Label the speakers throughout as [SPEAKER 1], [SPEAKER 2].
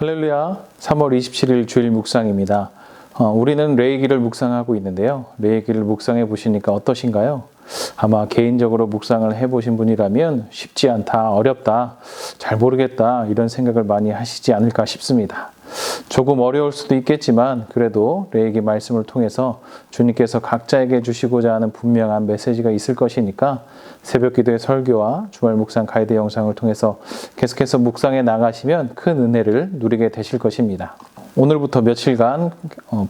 [SPEAKER 1] 할렐루야, 3월 27일 주일 묵상입니다. 우리는 레위기를 묵상하고 있는데요. 레위기를 묵상해 보시니까 어떠신가요? 아마 개인적으로 묵상을 해보신 분이라면 쉽지 않다, 어렵다, 잘 모르겠다 이런 생각을 많이 하시지 않을까 싶습니다. 조금 어려울 수도 있겠지만 그래도 레위기 말씀을 통해서 주님께서 각자에게 주시고자 하는 분명한 메시지가 있을 것이니까 새벽기도의 설교와 주말 묵상 가이드 영상을 통해서 계속해서 묵상해 나가시면 큰 은혜를 누리게 되실 것입니다. 오늘부터 며칠간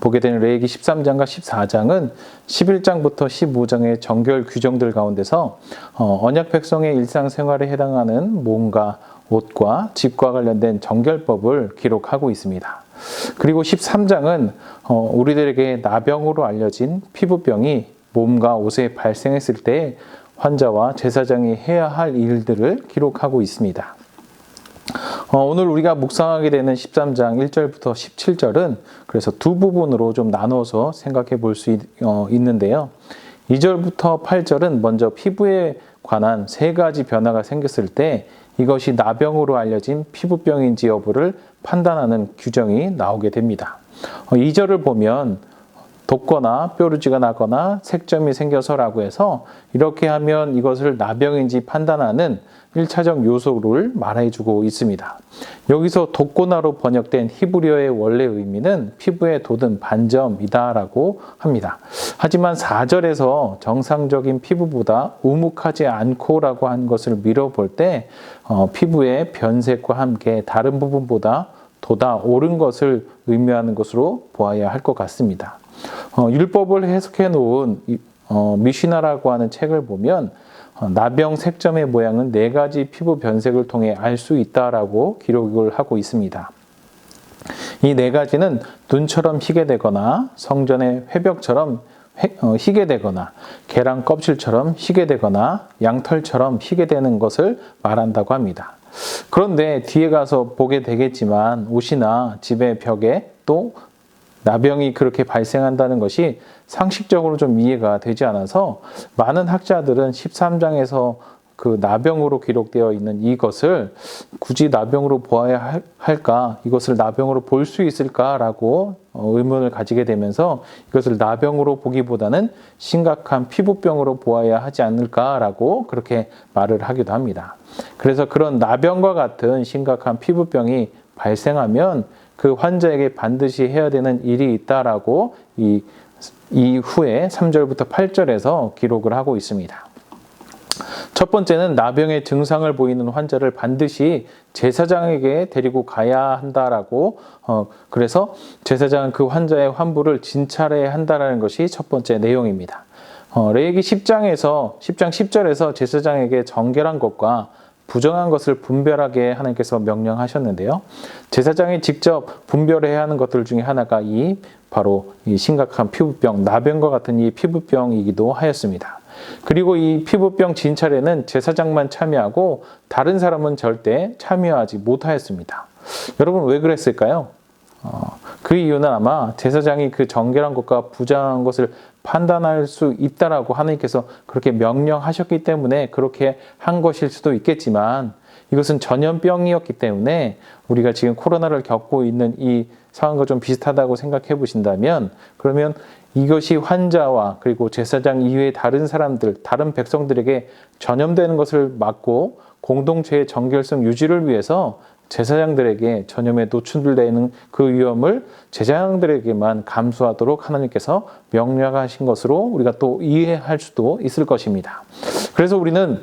[SPEAKER 1] 보게 되는 레위기 13장과 14장은 11장부터 15장의 정결 규정들 가운데서 언약 백성의 일상생활에 해당하는 몸과 옷과 집과 관련된 정결법을 기록하고 있습니다. 그리고 13장은 우리들에게 나병으로 알려진 피부병이 몸과 옷에 발생했을 때 환자와 제사장이 해야 할 일들을 기록하고 있습니다. 오늘 우리가 묵상하게 되는 13장 1절부터 17절은 그래서 두 부분으로 좀 나눠서 생각해 볼 수 있는데요. 2절부터 8절은 먼저 피부에 관한 세 가지 변화가 생겼을 때 이것이 나병으로 알려진 피부병인지 여부를 판단하는 규정이 나오게 됩니다. 2절을 보면 돋거나 뾰루지가 나거나 색점이 생겨서라고 해서 이렇게 하면 이것을 나병인지 판단하는 1차적 요소를 말해주고 있습니다. 여기서 돋거나로 번역된 히브리어의 원래 의미는 피부에 돋은 반점이다라고 합니다. 하지만 4절에서 정상적인 피부보다 우묵하지 않고라고 한 것을 미뤄볼 때 피부의 변색과 함께 다른 부분보다 돋아오른 것을 의미하는 것으로 보아야 할 것 같습니다. 율법을 해석해 놓은 미시나라고 하는 책을 보면 나병 색점의 모양은 4가지 피부 변색을 통해 알 수 있다라고 기록을 하고 있습니다. 이 4가지는 눈처럼 희게 되거나 성전의 회벽처럼 희게 되거나 계란 껍질처럼 희게 되거나 양털처럼 희게 되는 것을 말한다고 합니다. 그런데 뒤에 가서 보게 되겠지만 옷이나 집의 벽에 또 나병이 그렇게 발생한다는 것이 상식적으로 좀 이해가 되지 않아서 많은 학자들은 13장에서 그 나병으로 기록되어 있는 이것을 굳이 나병으로 보아야 할까? 이것을 나병으로 볼 수 있을까라고 의문을 가지게 되면서 이것을 나병으로 보기보다는 심각한 피부병으로 보아야 하지 않을까라고 그렇게 말을 하기도 합니다. 그래서 그런 나병과 같은 심각한 피부병이 발생하면 그 환자에게 반드시 해야 되는 일이 있다라고 이후에 3절부터 8절에서 기록을 하고 있습니다. 첫 번째는 나병의 증상을 보이는 환자를 반드시 제사장에게 데리고 가야 한다라고 그래서 제사장은 그 환자의 환부를 진찰해야 한다라는 것이 첫 번째 내용입니다. 레위기 10장 10절에서 제사장에게 정결한 것과 부정한 것을 분별하게 하나님께서 명령하셨는데요. 제사장이 직접 분별해야 하는 것들 중에 하나가 바로 이 심각한 피부병, 나병과 같은 이 피부병이기도 하였습니다. 그리고 이 피부병 진찰에는 제사장만 참여하고 다른 사람은 절대 참여하지 못하였습니다. 여러분 왜 그랬을까요? 그 이유는 아마 제사장이 그 정결한 것과 부정한 것을 판단할 수 있다라고 하나님께서 그렇게 명령하셨기 때문에 그렇게 한 것일 수도 있겠지만 이것은 전염병이었기 때문에 우리가 지금 코로나를 겪고 있는 이 상황과 좀 비슷하다고 생각해 보신다면 그러면 이것이 환자와 그리고 제사장 이외의 다른 사람들, 다른 백성들에게 전염되는 것을 막고 공동체의 정결성 유지를 위해서 제사장들에게 전염에 노출되는 그 위험을 제사장들에게만 감수하도록 하나님께서 명령하신 것으로 우리가 또 이해할 수도 있을 것입니다. 그래서 우리는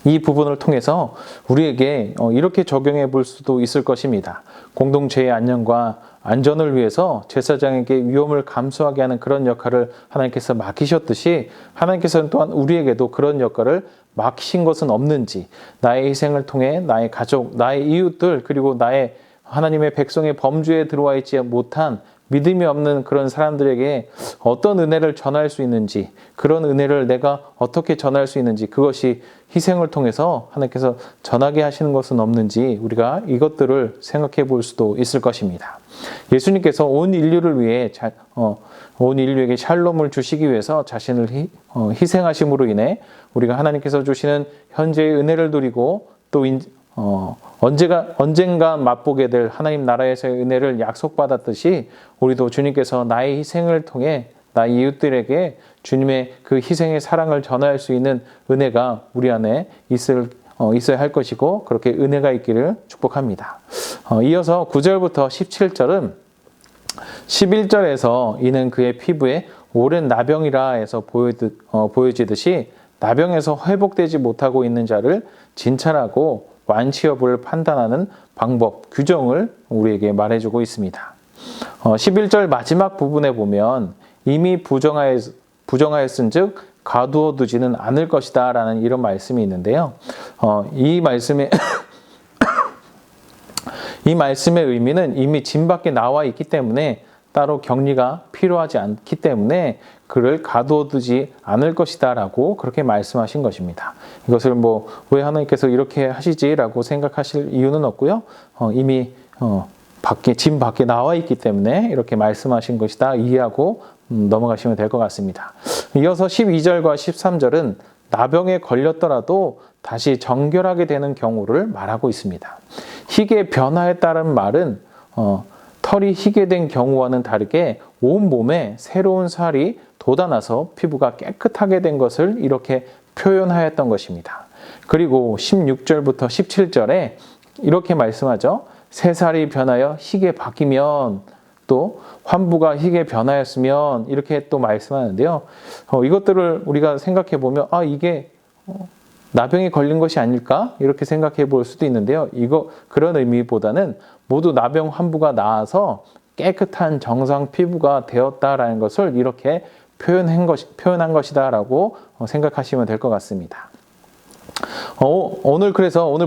[SPEAKER 1] 이 부분을 통해서 우리에게 이렇게 적용해 볼 수도 있을 것입니다. 공동체의 안녕과 안전을 위해서 제사장에게 위험을 감수하게 하는 그런 역할을 하나님께서 맡기셨듯이 하나님께서는 또한 우리에게도 그런 역할을 맡기신 것은 없는지 나의 희생을 통해 나의 가족, 나의 이웃들 그리고 나의 하나님의 백성의 범주에 들어와 있지 못한 믿음이 없는 그런 사람들에게 어떤 은혜를 전할 수 있는지 그런 은혜를 내가 어떻게 전할 수 있는지 그것이 희생을 통해서 하나님께서 전하게 하시는 것은 없는지 우리가 이것들을 생각해 볼 수도 있을 것입니다. 예수님께서 온 인류를 위해 온 인류에게 샬롬을 주시기 위해서 자신을 희생하심으로 인해 우리가 하나님께서 주시는 현재의 은혜를 누리고 또 언젠가 맛보게 될 하나님 나라에서의 은혜를 약속받았듯이 우리도 주님께서 나의 희생을 통해 나의 이웃들에게 주님의 그 희생의 사랑을 전할 수 있는 은혜가 우리 안에 있어야 할 것이고 그렇게 은혜가 있기를 축복합니다. 이어서 9절부터 17절은 11절에서 이는 그의 피부에 오랜 나병이라 해서 보여지듯이 나병에서 회복되지 못하고 있는 자를 진찰하고 완치 여부를 판단하는 방법, 규정을 우리에게 말해주고 있습니다. 11절 마지막 부분에 보면 이미 부정하였은 즉 가두어 두지는 않을 것이다 라는 이런 말씀이 있는데요. 이 말씀의 의미는 이미 짐 밖에 나와 있기 때문에 따로 격리가 필요하지 않기 때문에 그를 가두어 두지 않을 것이다 라고 그렇게 말씀하신 것입니다. 이것을 왜 하나님께서 이렇게 하시지라고 생각하실 이유는 없고요. 이미 짐 밖에 나와 있기 때문에 이렇게 말씀하신 것이다 이해하고 넘어가시면 될 것 같습니다. 이어서 12절과 13절은 나병에 걸렸더라도 다시 정결하게 되는 경우를 말하고 있습니다. 희게 변화에 따른 말은 털이 희게 된 경우와는 다르게 온몸에 새로운 살이 돋아나서 피부가 깨끗하게 된 것을 이렇게 표현하였던 것입니다. 그리고 16절부터 17절에 이렇게 말씀하죠. 새살이 변하여 희게 바뀌면 또 환부가 희게 변하였으면 이렇게 또 말씀하는데요. 이것들을 우리가 생각해 보면 이게 나병에 걸린 것이 아닐까? 이렇게 생각해 볼 수도 있는데요. 그런 의미보다는 모두 나병 환부가 나아서 깨끗한 정상 피부가 되었다라는 것을 이렇게 표현한 것이다라고 생각하시면 될 것 같습니다. 오늘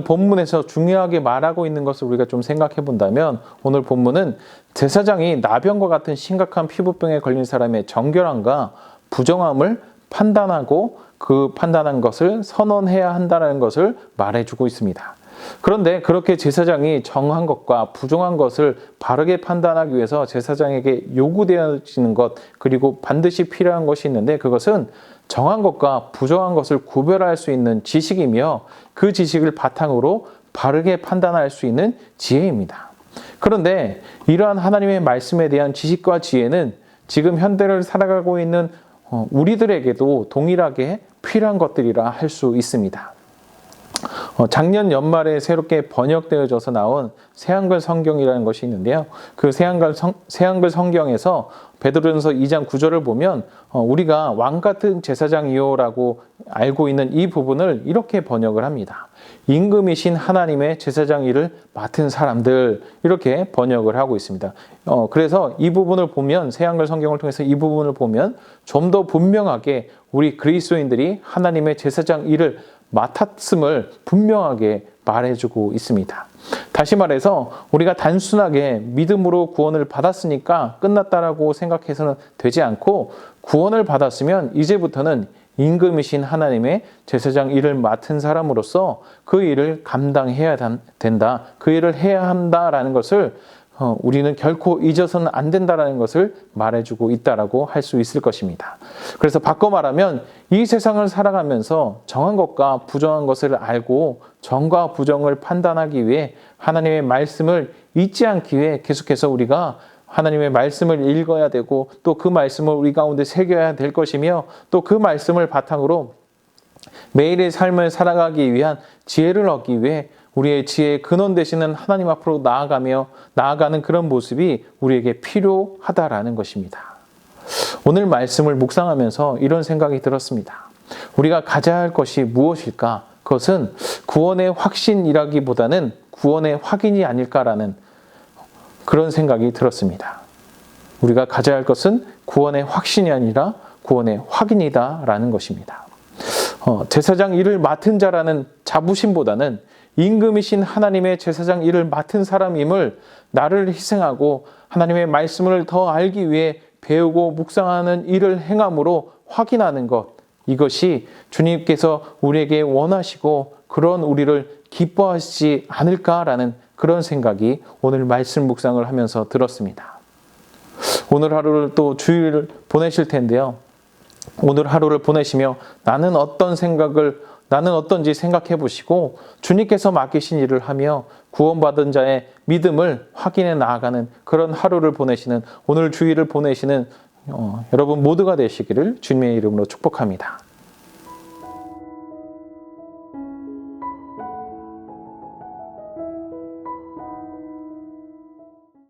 [SPEAKER 1] 본문에서 중요하게 말하고 있는 것을 우리가 좀 생각해 본다면 오늘 본문은 제사장이 나병과 같은 심각한 피부병에 걸린 사람의 정결함과 부정함을 판단하고 그 판단한 것을 선언해야 한다는 것을 말해주고 있습니다. 그런데 그렇게 제사장이 정한 것과 부정한 것을 바르게 판단하기 위해서 제사장에게 요구되어지는 것 그리고 반드시 필요한 것이 있는데 그것은 정한 것과 부정한 것을 구별할 수 있는 지식이며 그 지식을 바탕으로 바르게 판단할 수 있는 지혜입니다. 그런데 이러한 하나님의 말씀에 대한 지식과 지혜는 지금 현대를 살아가고 있는 우리들에게도 동일하게 필요한 것들이라 할 수 있습니다. 작년 연말에 새롭게 번역되어져서 나온 새한글 성경이라는 것이 있는데요. 그 새한글 성경에서 베드로전서 2장 9절을 보면 우리가 왕 같은 제사장이요라고 알고 있는 이 부분을 이렇게 번역을 합니다. 임금이신 하나님의 제사장 일을 맡은 사람들 이렇게 번역을 하고 있습니다. 그래서 이 부분을 보면 새한글 성경을 통해서 이 부분을 보면 좀 더 분명하게 우리 그리스도인들이 하나님의 제사장 일을 맡았음을 분명하게 말해주고 있습니다. 다시 말해서 우리가 단순하게 믿음으로 구원을 받았으니까 끝났다라고 생각해서는 되지 않고 구원을 받았으면 이제부터는 임금이신 하나님의 제사장 일을 맡은 사람으로서 그 일을 감당해야 된다. 그 일을 해야 한다라는 것을 우리는 결코 잊어서는 안 된다라는 것을 말해주고 있다라고 할 수 있을 것입니다. 그래서 바꿔 말하면 이 세상을 살아가면서 정한 것과 부정한 것을 알고 정과 부정을 판단하기 위해 하나님의 말씀을 잊지 않기 위해 계속해서 우리가 하나님의 말씀을 읽어야 되고 또 그 말씀을 우리 가운데 새겨야 될 것이며 또 그 말씀을 바탕으로 매일의 삶을 살아가기 위한 지혜를 얻기 위해 우리의 지혜의 근원 되시는 하나님 앞으로 나아가는 그런 모습이 우리에게 필요하다라는 것입니다. 오늘 말씀을 묵상하면서 이런 생각이 들었습니다. 우리가 가져야 할 것이 무엇일까? 그것은 구원의 확신이라기보다는 구원의 확인이 아닐까라는 그런 생각이 들었습니다. 우리가 가져야 할 것은 구원의 확신이 아니라 구원의 확인이다라는 것입니다. 제사장 일을 맡은 자라는 자부심보다는 임금이신 하나님의 제사장 일을 맡은 사람임을 나를 희생하고 하나님의 말씀을 더 알기 위해 배우고 묵상하는 일을 행함으로 확인하는 것, 이것이 주님께서 우리에게 원하시고 그런 우리를 기뻐하시지 않을까라는 그런 생각이 오늘 말씀 묵상을 하면서 들었습니다. 오늘 하루를 또 주일을 보내실 텐데요. 오늘 하루를 보내시며 나는 어떤 생각을 나는 어떤지 생각해 보시고 주님께서 맡기신 일을 하며 구원받은 자의 믿음을 확인해 나아가는 그런 하루를 보내시는, 오늘 주일을 보내시는 여러분 모두가 되시기를 주님의 이름으로 축복합니다.